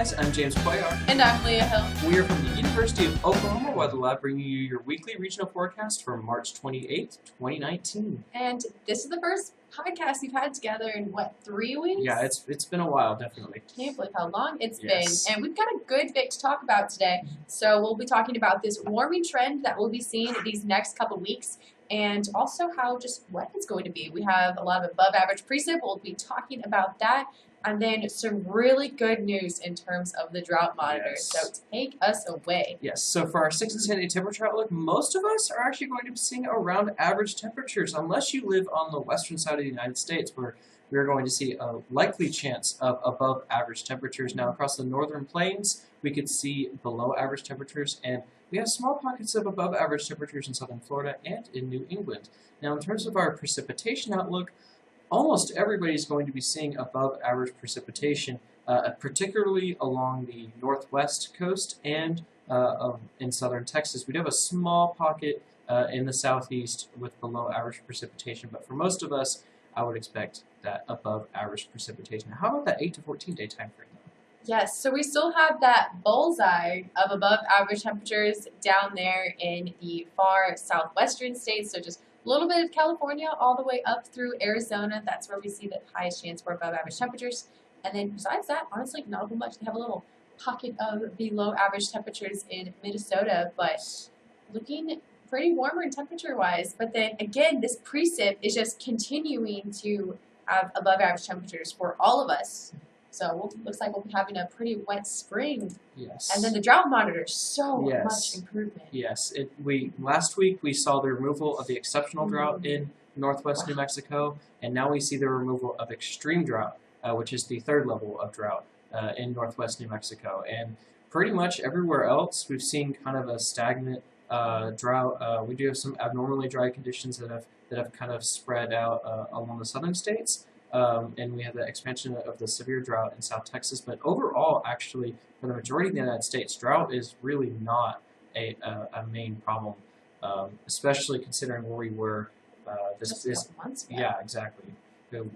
guys, I'm James Cuellar. And I'm Leah Hill. We are from the University of Oklahoma Weather Lab, bringing you your weekly regional forecast for March 28th, 2019. And this is the first podcast we've had together in, 3 weeks? Yeah, it's been a while, definitely. Can't believe how long it's Yes. been. And we've got a good bit to talk about today. So we'll be talking about this warming trend that we'll be seeing these next couple weeks, and also how just wet it's going to be. We have a lot of above average precip. We'll be talking about that. And then some really good news in terms of the drought monitor. Yes. So take us away. Yes, so for our 6 to 10 day temperature outlook, most of us are actually going to be seeing around average temperatures, unless you live on the western side of the United States, where we are going to see a likely chance of above average temperatures. Now, across the northern plains, we could see below average temperatures, and we have small pockets of above average temperatures in southern Florida and in New England. Now, in terms of our precipitation outlook, almost everybody's going to be seeing above average precipitation, particularly along the northwest coast and in southern Texas. We do have a small pocket in the southeast with below average precipitation, but for most of us, I would expect that above average precipitation. How about that 8 to 14 day time frame? Yes, so we still have that bullseye of above average temperatures down there in the far southwestern states, so just a little bit of California all the way up through Arizona. That's where we see the highest chance for above average temperatures. And then besides that, honestly, not much. They have a little pocket of below average temperatures in Minnesota, but looking pretty warmer in temperature-wise. But then again, this precip is just continuing to have above average temperatures for all of us. So looks like we'll be having a pretty wet spring. Yes. And then the drought monitor, so Yes. much improvement. Yes. Last week we saw the removal of the exceptional drought in northwest New Mexico, and now we see the removal of extreme drought, which is the third level of drought in northwest New Mexico. And pretty much everywhere else we've seen kind of a stagnant drought. We do have some abnormally dry conditions that have kind of spread out along the southern states. And we have the expansion of the severe drought in South Texas. But overall, actually, for the majority of the United States, drought is really not a main problem, especially considering where we were Just a couple months ago. Yeah, exactly.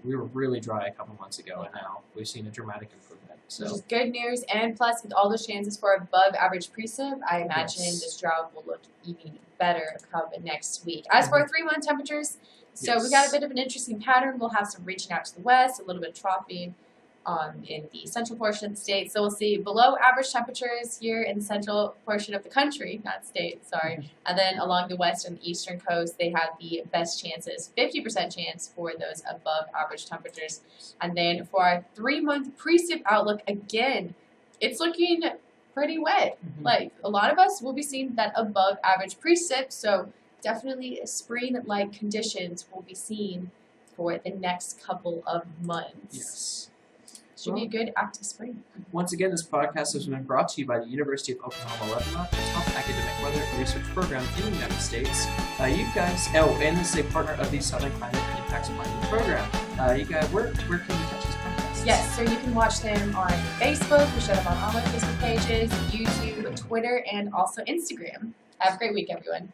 We were really dry a couple months ago, and now we've seen a dramatic improvement. So. Which is good news, and plus with all those chances for above average precip, I imagine this drought will look even better come next week. As for 3-month temperatures, so we got a bit of an interesting pattern. We'll have some reaching out to the west, a little bit of troughing in the central portion of the state. So we'll see below average temperatures here in the central portion of the country, not state, sorry. And then along the west and eastern coast, they have the best chances, 50% chance for those above average temperatures. And then for our 3-month precip outlook, again, it's looking pretty wet. Like a lot of us will be seeing that above average precip, so definitely spring-like conditions will be seen for the next couple of months. Yes. Should be a good active spring. Once again, this podcast has been brought to you by the University of Oklahoma Weather Lab, the top academic weather research program in the United States. You guys, and this is a partner of the Southern Climate Impacts Planning Program. You guys, where can you catch these podcasts? Yes, so you can watch them on Facebook. We share them on all our Facebook pages, YouTube, Twitter, and also Instagram. Have a great week, everyone.